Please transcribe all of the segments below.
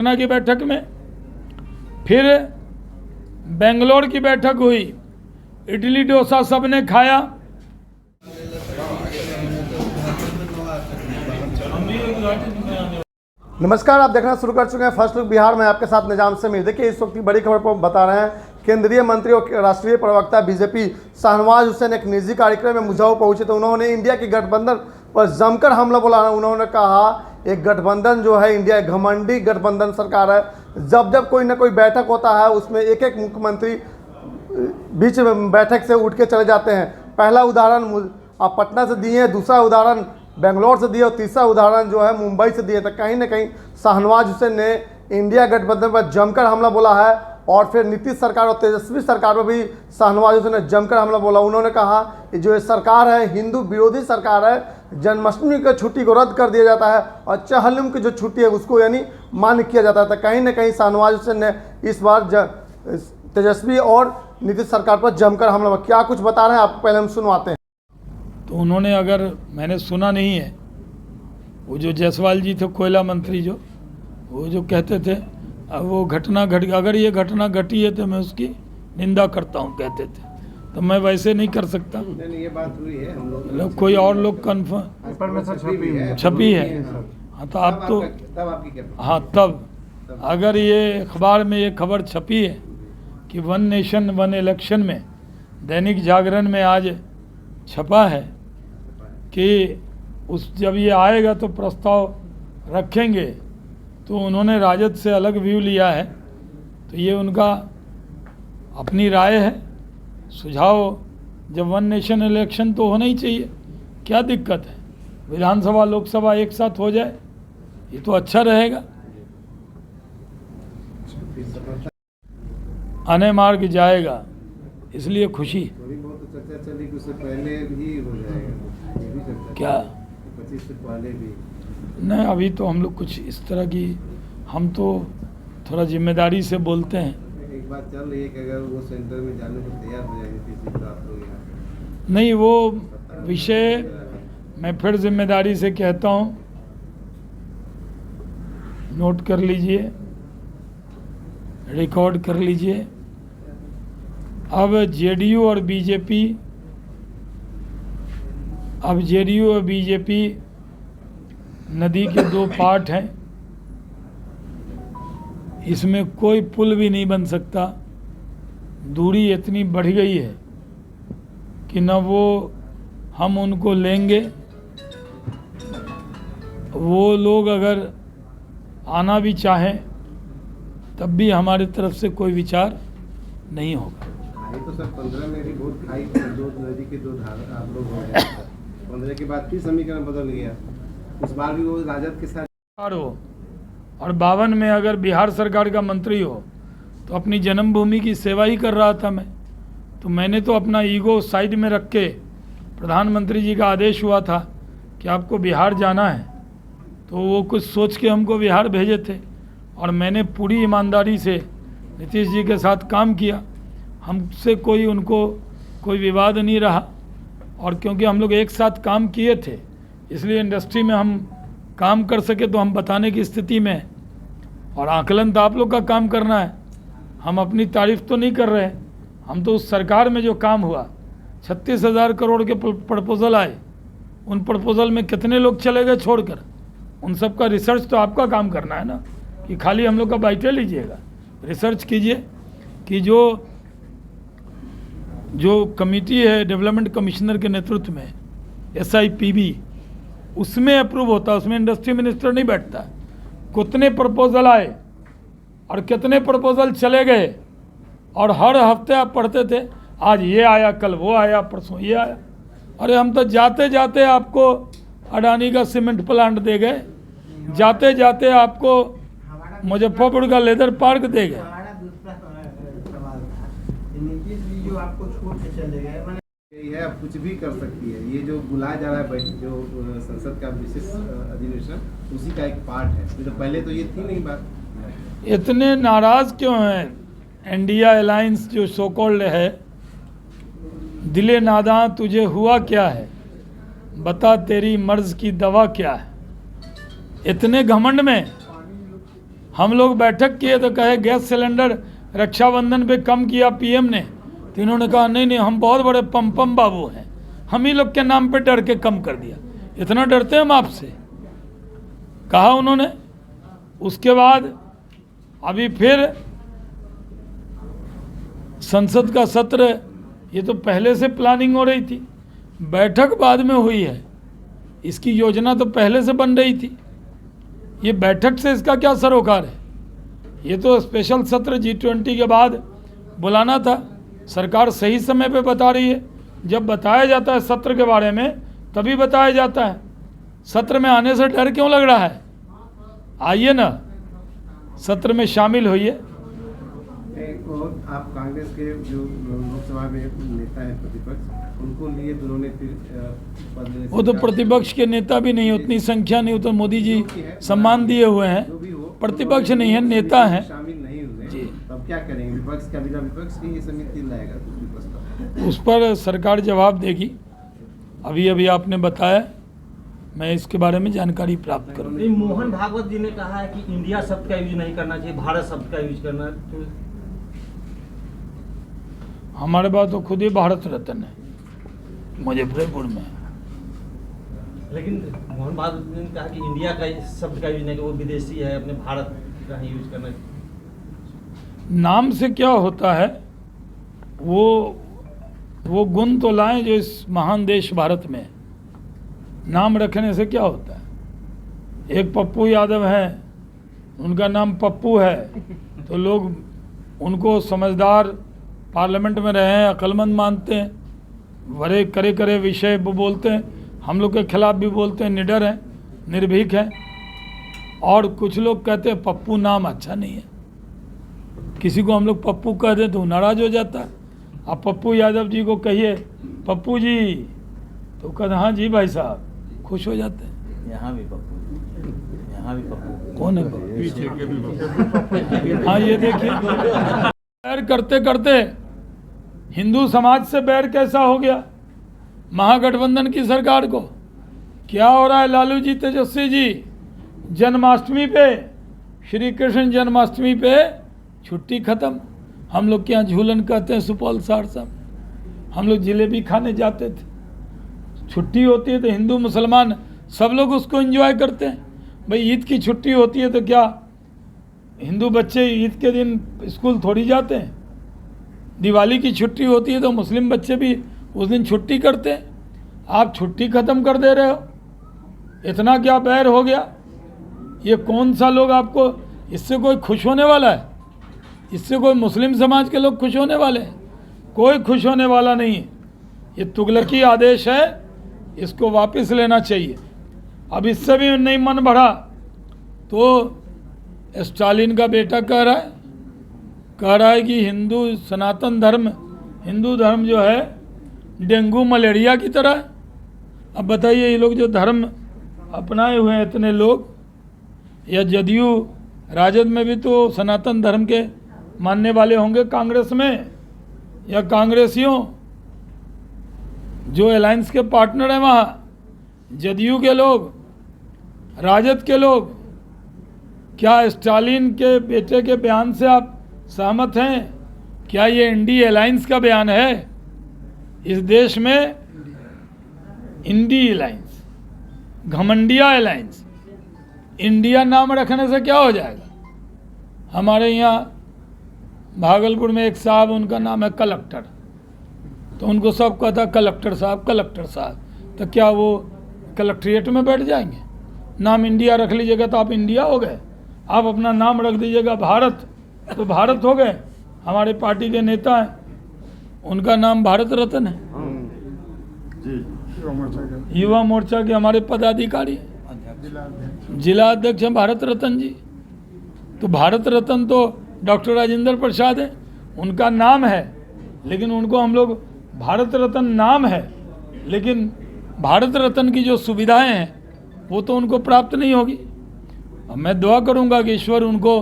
पटना की बैठक में, फिर बेंगलोर की बैठक हुई, इडली डोसा सबने खाया। नमस्कार, आप देखना शुरू कर चुके हैं फर्स्ट लुक बिहार में। आपके साथ निजाम समीर। देखिए, इस वक्त की बड़ी खबर पर बता रहे हैं। केंद्रीय मंत्री और राष्ट्रीय प्रवक्ता बीजेपी शाहनवाज हुसैन एक निजी कार्यक्रम में मुझाऊ पहुंचे तो उन्होंने इंडिया की गठबंधन पर जमकर हमला बोला। उन्होंने कहा एक गठबंधन जो है इंडिया घमंडी गठबंधन सरकार है। जब जब कोई ना कोई बैठक होता है उसमें एक एक मुख्यमंत्री बीच में बैठक से उठ के चले जाते हैं। पहला उदाहरण आप पटना से दिए, दूसरा उदाहरण बेंगलोर से दिए और तीसरा उदाहरण जो है मुंबई से दिए। तो कहीं ना कहीं शाहनवाज हुसैन ने इंडिया गठबंधन पर जमकर हमला बोला है। और फिर नीतीश सरकार और तेजस्वी सरकार पर भी शाहनवाज हुसैन ने जमकर हमला बोला। उन्होंने कहा कि जो ये सरकार है हिंदू विरोधी सरकार है। जन्माष्टमी की छुट्टी को रद्द कर दिया जाता है और चहलम की जो छुट्टी है उसको यानी मान्य किया जाता है। तो कहीं ना कहीं शाहनवाज हुसैन ने इस बार तेजस्वी और नीतीश सरकार पर जमकर हमला। क्या कुछ बता रहे हैं आपको, पहले हम सुनवाते हैं। तो उन्होंने, अगर मैंने सुना नहीं है, वो जो जायसवाल जी थे कोयला मंत्री, वो जो कहते थे अब वो घटना घट, अगर ये घटना घटी है तो मैं उसकी निंदा करता हूँ कहते थे। तो मैं वैसे नहीं कर सकता। नहीं, ये बात हुई है, हम लोग कोई और लोग कन्फर्म छपी है। हाँ तो आप तो तब आपकी क्या? हाँ तब अगर ये अखबार में ये खबर छपी है कि वन नेशन वन इलेक्शन में, दैनिक जागरण में आज छपा है कि जब ये आएगा तो प्रस्ताव रखेंगे, तो उन्होंने राजद से अलग व्यू लिया है। तो ये उनका अपनी राय है, सुझाव। जब वन नेशन इलेक्शन तो होना ही चाहिए, क्या दिक्कत है? विधानसभा लोकसभा एक साथ हो जाए, ये तो अच्छा रहेगा। आने मार्ग जाएगा, इसलिए खुशी। थोड़ी बहुत चर्चा चली कि उससे पहले भी हो जाएगा, ये भी चर्चा क्या 25 से पहले भी? नहीं, अभी तो हम लोग कुछ इस तरह की, हम तो थोड़ा जिम्मेदारी से बोलते हैं। एक बात चल रही है कि अगर वो सेंटर में जाने को तैयार हो जाएंगे किसी तो आप लोग यहाँ नहीं, वो विषय मैं फिर जिम्मेदारी से कहता हूँ, नोट कर लीजिए, रिकॉर्ड कर लीजिए। अब जेडीयू और बीजेपी नदी के दो पार्ट हैं। इसमें कोई पुल भी नहीं बन सकता। दूरी इतनी बढ़ गई है कि न वो हम उनको लेंगे, वो लोग अगर आना भी चाहें तब भी हमारे तरफ से कोई विचार नहीं होगा। खाई तो सर 15 में भी बहुत खाई, दो नदी के दो धार आप लोग हो गए। 15 के बाद फिर समीकरण बदल गया। उस बार भी वो राजद के साथ हो, और 52 में अगर बिहार सरकार का मंत्री हो तो अपनी जन्मभूमि की सेवा ही कर रहा था मैं। तो मैंने तो अपना ईगो साइड में रख के, प्रधानमंत्री जी का आदेश हुआ था कि आपको बिहार जाना है, तो वो कुछ सोच के हमको बिहार भेजे थे और मैंने पूरी ईमानदारी से नीतीश जी के साथ काम किया। हमसे उनको कोई विवाद नहीं रहा, और क्योंकि हम लोग एक साथ काम किए थे इसलिए इंडस्ट्री में हम काम कर सके तो हम बताने की स्थिति में हैं। और आकलन तो आप लोग का काम करना है, हम अपनी तारीफ तो नहीं कर रहे। हम तो उस सरकार में जो काम हुआ, 36,000 करोड़ के प्रपोजल आए, उन प्रपोजल में कितने लोग चले गए छोड़कर, उन सब का रिसर्च तो आपका काम करना है ना, कि खाली हम लोग का बाइटे लीजिएगा। रिसर्च कीजिए कि जो कमेटी है डेवलपमेंट कमिश्नर के नेतृत्व में, SIPB, उसमें अप्रूव होता है, उसमें इंडस्ट्री मिनिस्टर नहीं बैठता। कितने प्रपोजल आए और कितने प्रपोजल चले गए, और हर हफ्ते आप पढ़ते थे आज ये आया, कल वो आया, परसों ये आया। अरे हम तो जाते जाते आपको अडानी का सीमेंट प्लांट दे गए, जाते जाते आपको मुजफ्फरपुर का लेदर पार्क दे गए। यही है, अब कुछ भी कर सकती है। ये जो बुलाया जा रहा है, जो संसद का विशेष अधिवेशन, उसी का एक पार्ट है। तो पहले तो ये थी नहीं बात। इतने नाराज क्यों हैं? इंडिया अलायंस जो सो कॉल्ड है, दिले नादां तुझे हुआ क्या है, बता तेरी मर्ज की दवा क्या है। इतने घमंड में हम लोग बैठक किए तो कहे गैस सिलेंडर रक्षाबंधन पे कम किया पीएम ने, तो इन्होंने कहा नहीं नहीं हम बहुत बड़े पम बाबू हैं, हम ही लोग के नाम पे डर के कम कर दिया। इतना डरते हैं हम आपसे, कहा उन्होंने। उसके बाद अभी फिर संसद का सत्र, ये तो पहले से प्लानिंग हो रही थी, बैठक बाद में हुई है, इसकी योजना तो पहले से बन रही थी। ये बैठक से इसका क्या सरोकार है? ये तो स्पेशल सत्र G20 के बाद बुलाना था। सरकार सही समय पे बता रही है, जब बताया जाता है सत्र के बारे में तभी बताया जाता है। सत्र में आने से डर क्यों लग रहा है? आइए ना, सत्र में शामिल होइए। और आप कांग्रेस के जो लोकसभा में नेता है प्रतिपक्ष, उनको लिए उन्होंने फिर पद लेने से वो तो प्रतिपक्ष के नेता भी नहीं, उतनी संख्या नहीं, तो मोदी जी सम्मान दिए हुए हैं, जो भी हो, प्रतिपक्ष नहीं है, नेता हैं। शामिल नहीं हुए जी। तब क्या करेंगे? विपक्ष का बिना विपक्ष की ये समिति लाएगा दूसरी प्रस्ताव? उस पर सरकार जवाब देगी। अभी अभी आपने बताया, मैं इसके बारे में जानकारी प्राप्त करूँगा। नहीं, मोहन भागवत जी ने कहा है कि इंडिया शब्द का यूज नहीं करना चाहिए, भारत शब्द का यूज करना। तो हमारे पास तो खुद ही भारत रत्न है मुजफ्फरपुर में। लेकिन मोहन भागवत जी ने कहा कि इंडिया का शब्द का यूज नहीं, कि वो विदेशी है, अपने भारत का ही यूज करना चाहिए। नाम से क्या होता है, वो गुण तो लाएं जो इस महान देश भारत में। नाम रखने से क्या होता है? एक पप्पू यादव है, उनका नाम पप्पू है, तो लोग उनको समझदार, पार्लियामेंट में रहे हैं, अक्लमंद मानते हैं, बड़े करे करे विषय वो बोलते हैं, हम लोग के खिलाफ भी बोलते हैं, निडर हैं, निर्भीक हैं। और कुछ लोग कहते हैं पप्पू नाम अच्छा नहीं है, किसी को हम लोग पप्पू कह दें तो नाराज हो जाता है। आप पप्पू यादव जी को कहिए पप्पू जी, तो कहते हाँ जी भाई साहब, खुश हो जाते हैं। यहाँ भी पप्पू, यहाँ भी पप्पू। कौन है पप्पू? हाँ ये देखिए, बैर करते करते हिंदू समाज से बैर कैसा हो गया महागठबंधन की सरकार को। क्या हो रहा है लालू जी, तेजस्वी जी? जन्माष्टमी पे, श्री कृष्ण जन्माष्टमी पे छुट्टी खत्म। हम लोग के यहाँ झूलन कहते हैं सुपौल सहरसा में, हम लोग जिलेबी खाने जाते थे। छुट्टी होती है तो हिंदू मुसलमान सब लोग उसको एंजॉय करते हैं। भाई ईद की छुट्टी होती है तो क्या हिंदू बच्चे ईद के दिन स्कूल थोड़ी जाते हैं? दिवाली की छुट्टी होती है तो मुस्लिम बच्चे भी उस दिन छुट्टी करते हैं। आप छुट्टी ख़त्म कर दे रहे हो, इतना क्या बैर हो गया? ये कौन सा लोग आपको, इससे कोई खुश होने वाला है? इससे कोई मुस्लिम समाज के लोग खुश होने वाले हैं? कोई खुश होने वाला नहीं है। ये तुगलकी आदेश है, इसको वापस लेना चाहिए। अब इससे भी नहीं मन बढ़ा तो स्टालिन का बेटा कह रहा है कि हिंदू सनातन धर्म, हिंदू धर्म जो है डेंगू मलेरिया की तरह है। अब बताइए, ये लोग जो धर्म अपनाए हुए हैं इतने लोग, या जदयू राजद में भी तो सनातन धर्म के मानने वाले होंगे कांग्रेस में, या कांग्रेसियों जो अलायंस के पार्टनर हैं वहाँ, जदयू के लोग, राजद के लोग। क्या स्टालिन के बेटे के बयान से आप सहमत हैं? क्या ये इंडी अलायंस का बयान है? इस देश में इंडी अलायंस, घमंडिया अलायंस, इंडिया नाम रखने से क्या हो जाएगा? हमारे यहाँ भागलपुर में एक साहब, उनका नाम है कलेक्टर, तो उनको सब कहता कलेक्टर साहब, कलेक्टर साहब। तो क्या वो कलेक्ट्रेट में बैठ जाएंगे? नाम इंडिया रख लीजिएगा तो आप इंडिया हो गए। आप अपना नाम रख दीजिएगा भारत तो भारत हो गए। हमारे पार्टी के नेता हैं, उनका नाम भारत रत्न है। युवा मोर्चा के हमारे पदाधिकारी जिला अध्यक्ष हैं भारत रत्न जी। तो भारत रत्न तो डॉक्टर राजेंद्र प्रसाद हैं, उनका नाम है, लेकिन उनको हम लोग भारत रत्न नाम है, लेकिन भारत रत्न की जो सुविधाएं हैं वो तो उनको प्राप्त नहीं होगी। अब मैं दुआ करूंगा कि ईश्वर उनको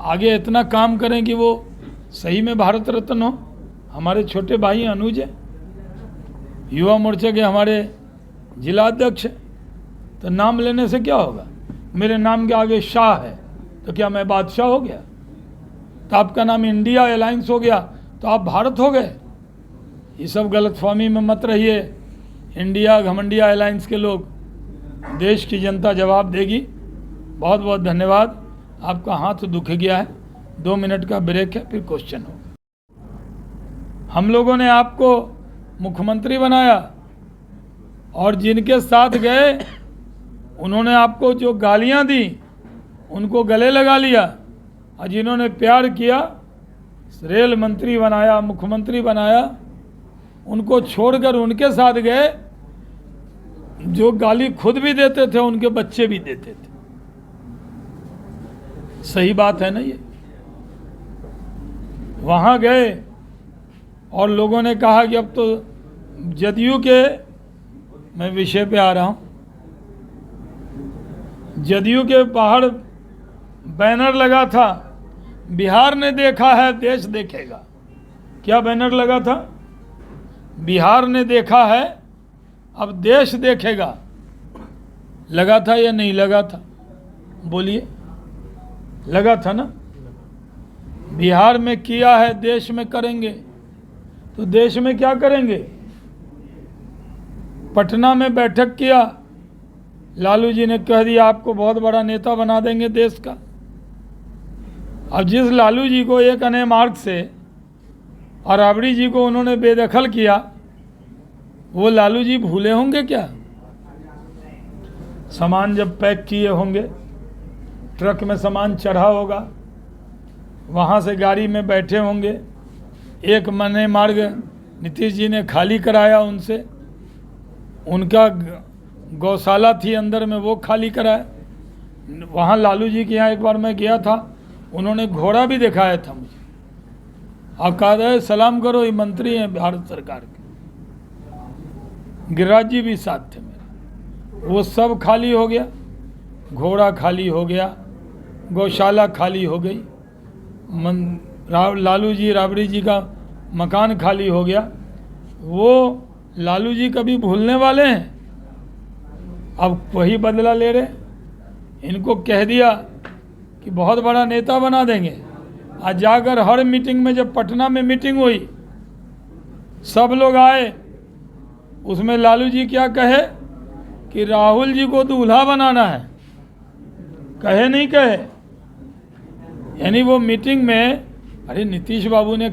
आगे इतना काम करें कि वो सही में भारत रत्न हो। हमारे छोटे भाई अनुज है, युवा मोर्चा के हमारे जिला अध्यक्ष है, तो नाम लेने से क्या होगा? मेरे नाम के आगे शाह है तो क्या मैं बादशाह हो गया? तो आपका नाम इंडिया अलायंस हो गया तो आप भारत हो गए? ये सब गलतफहमी में मत रहिए। इंडिया घमंडिया अलायंस के लोग, देश की जनता जवाब देगी। बहुत बहुत धन्यवाद। आपका हाथ दुख गया है, 2 मिनट का ब्रेक है, फिर क्वेश्चन होगा। हम लोगों ने आपको मुख्यमंत्री बनाया और जिनके साथ गए उन्होंने आपको जो गालियां दी उनको गले लगा लिया, और जिन्होंने प्यार किया, रेल मंत्री बनाया, मुख्यमंत्री बनाया, उनको छोड़कर उनके साथ गए जो गाली खुद भी देते थे, उनके बच्चे भी देते थे। सही बात है ना ये? वहाँ गए और लोगों ने कहा कि अब तो जदयू के, मैं विषय पे आ रहा हूँ, जदयू के बाहर बैनर लगा था, बिहार ने देखा है देश देखेगा। क्या बैनर लगा था? बिहार ने देखा है अब देश देखेगा। लगा था या नहीं लगा था? बोलिए, लगा था ना? बिहार में किया है, देश में करेंगे। तो देश में क्या करेंगे? पटना में बैठक किया, लालू जी ने कह दिया आपको बहुत बड़ा नेता बना देंगे देश का। अब जिस लालू जी को एक अने मार्ग से और राबड़ी जी को उन्होंने बेदखल किया, वो लालू जी भूले होंगे क्या? सामान जब पैक किए होंगे, ट्रक में सामान चढ़ा होगा, वहाँ से गाड़ी में बैठे होंगे, एक मने मार्ग नीतीश जी ने खाली कराया उनसे, उनका गौशाला थी अंदर में, वो खाली कराया। वहाँ लालू जी के यहाँ एक बार मैं गया था, उन्होंने घोड़ा भी दिखाया था मुझे, और कहा था सलाम करो, ये मंत्री हैं भारत सरकार के। गिरिराज जी भी साथ थे मेरे। वो सब खाली हो गया, घोड़ा खाली हो गया, गौशाला खाली हो गई, लालू जी राबड़ी जी का मकान खाली हो गया। वो लालू जी कभी भूलने वाले हैं? अब वही बदला ले रहे। इनको कह दिया कि बहुत बड़ा नेता बना देंगे, आज जाकर हर मीटिंग में, जब पटना में मीटिंग हुई, सब लोग आए, उसमें लालू जी क्या कहे कि राहुल जी को दूल्हा बनाना है। कहे नहीं कहे? यानी वो मीटिंग में, अरे नीतीश बाबू ने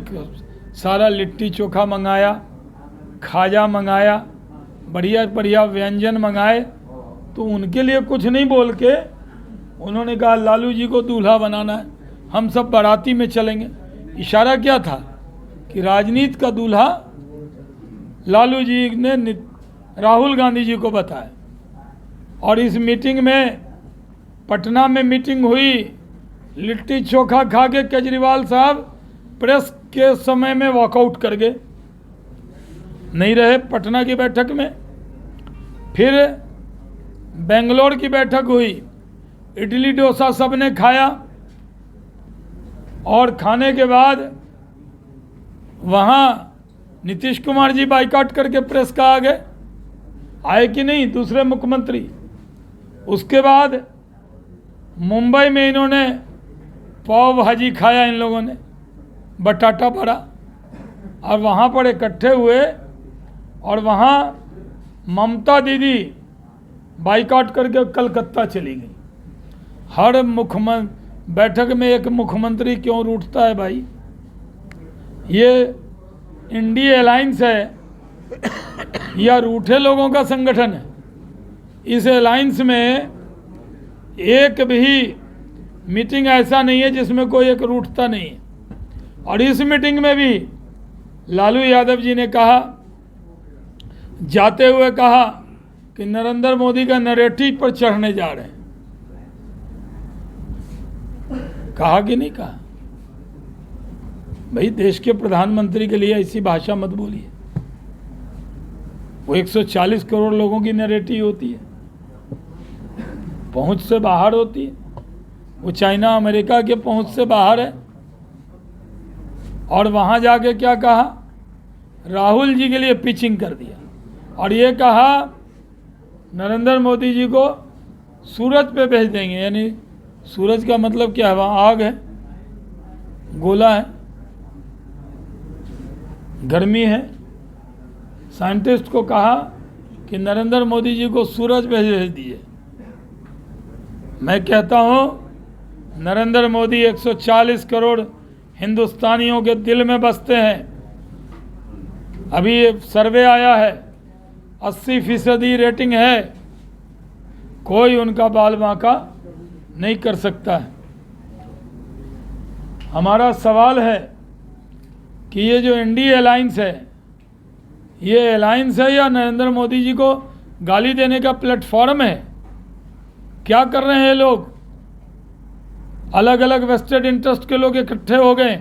सारा लिट्टी चोखा मंगाया, खाजा मंगाया, बढ़िया बढ़िया व्यंजन मंगाए, तो उनके लिए कुछ नहीं बोल के उन्होंने कहा लालू जी को दूल्हा बनाना है, हम सब बाराती में चलेंगे। इशारा क्या था कि राजनीति का दूल्हा लालू जी ने राहुल गांधी जी को बताया। और इस मीटिंग में, पटना में मीटिंग हुई, लिट्टी चोखा खा के केजरीवाल साहब प्रेस के समय में वॉकआउट कर गए, नहीं रहे पटना की बैठक में। फिर बेंगलोर की बैठक हुई, इडली डोसा सब ने खाया, और खाने के बाद वहाँ नीतीश कुमार जी बाइकआउट करके प्रेस का आ गए, आए कि नहीं दूसरे मुख्यमंत्री। उसके बाद मुंबई में इन्होंने पाव भाजी खाया, इन लोगों ने बटाटा पड़ा, और वहाँ पर इकट्ठे हुए, और वहाँ ममता दीदी बाइकआउट करके कलकत्ता चली गई। हर बैठक में एक मुख्यमंत्री क्यों रूठता है भाई? ये इंडिया अलायंस है या रूठे लोगों का संगठन है? इस अलायंस में एक भी मीटिंग ऐसा नहीं है जिसमें कोई एक रूठता नहीं है। और इस मीटिंग में भी लालू यादव जी ने कहा, जाते हुए कहा कि नरेंद्र मोदी का नैरेटिव पर चढ़ने जा रहे हैं। कहा कि नहीं कहा? भाई देश के प्रधानमंत्री के लिए ऐसी भाषा मत बोलिए। वो 140 करोड़ लोगों की नैरेटिव होती है, पहुंच से बाहर होती है। वो चाइना अमेरिका के पहुंच से बाहर है। और वहां जाके क्या कहा? राहुल जी के लिए पिचिंग कर दिया, और ये कहा नरेंद्र मोदी जी को सूरत पे भेज देंगे, यानी सूरज का मतलब क्या है? वहाँ आग है, गोला है, गर्मी है। साइंटिस्ट को कहा कि नरेंद्र मोदी जी को सूरज पे भेज दिए। मैं कहता हूँ नरेंद्र मोदी 140 करोड़ हिंदुस्तानियों के दिल में बसते हैं। अभी ये सर्वे आया है, 80% रेटिंग है, कोई उनका बाल बांका नहीं कर सकता है। हमारा सवाल है कि ये जो इंडिया अलायंस है, ये अलायंस है या नरेंद्र मोदी जी को गाली देने का प्लेटफॉर्म है? क्या कर रहे हैं ये लोग? अलग अलग वेस्टेड इंटरेस्ट के लोग इकट्ठे हो गए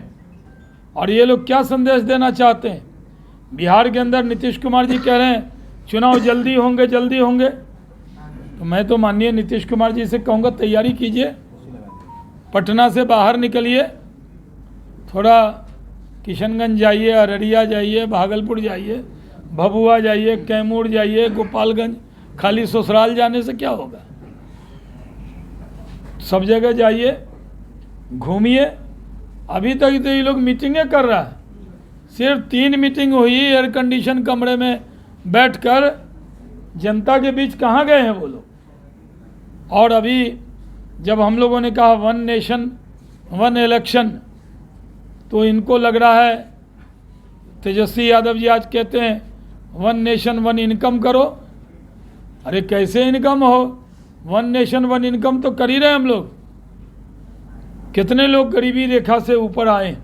और ये लोग क्या संदेश देना चाहते हैं? बिहार के अंदर नीतीश कुमार जी कह रहे हैं चुनाव जल्दी होंगे, जल्दी होंगे। तो मैं तो माननीय नीतीश कुमार जी से कहूँगा तैयारी कीजिए, पटना से बाहर निकलिए, थोड़ा किशनगंज जाइए, अररिया जाइए, भागलपुर जाइए, भभुआ जाइए, कैमूर जाइए, गोपालगंज। खाली ससुराल जाने से क्या होगा? सब जगह जाइए, घूमिए। अभी तक तो ये लोग मीटिंगें कर रहा है, सिर्फ 3 मीटिंग हुई एयर कंडीशन कमरे में बैठकर। जनता के बीच कहाँ गए हैं वो लोग? और अभी जब हम लोगों ने कहा 1 नेशन 1 इलेक्शन, तो इनको लग रहा है, तेजस्वी यादव जी आज कहते हैं 1 नेशन 1 इनकम करो। अरे कैसे इनकम हो? 1 नेशन 1 इनकम तो कर ही रहे हम लोग। कितने लोग गरीबी रेखा से ऊपर आए?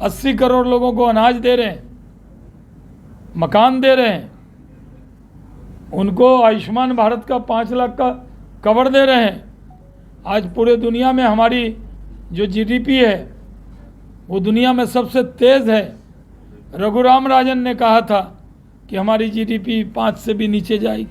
80 करोड़ लोगों को अनाज दे रहे हैं, मकान दे रहे हैं, उनको आयुष्मान भारत का 5 लाख का कवर दे रहे हैं। आज पूरे दुनिया में हमारी जो जीडीपी है वो दुनिया में सबसे तेज़ है। रघुराम राजन ने कहा था कि हमारी जीडीपी 5 से भी नीचे जाएगी।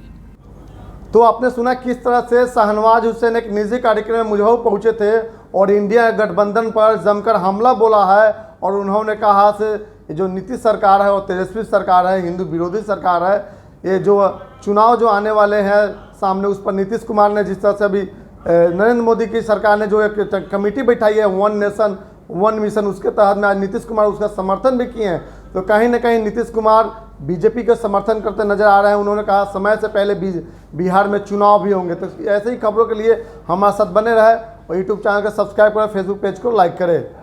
तो आपने सुना किस तरह से शाहनवाज हुसैन एक निजी कार्यक्रम में मुजफ्फरपुर पहुंचे थे और इंडिया गठबंधन पर जमकर हमला बोला है। और उन्होंने कहा से जो नीतीश सरकार है और तेजस्वी सरकार है, हिंदू विरोधी सरकार है, ये जो चुनाव जो आने वाले हैं सामने, उस पर नीतीश कुमार ने जिस तरह से अभी नरेंद्र मोदी की सरकार ने जो एक कमेटी बैठाई है 1 नेशन 1 मिशन, उसके तहत में आज नीतीश कुमार उसका समर्थन भी किए हैं। तो कहीं ना कहीं नीतीश कुमार बीजेपी का समर्थन करते नजर आ रहे हैं। उन्होंने कहा समय से पहले बिहार में चुनाव भी होंगे। तो ऐसे ही खबरों के लिए हमारे साथ बने रहे और यूट्यूब चैनल को सब्सक्राइब करें, फेसबुक पेज को लाइक करें।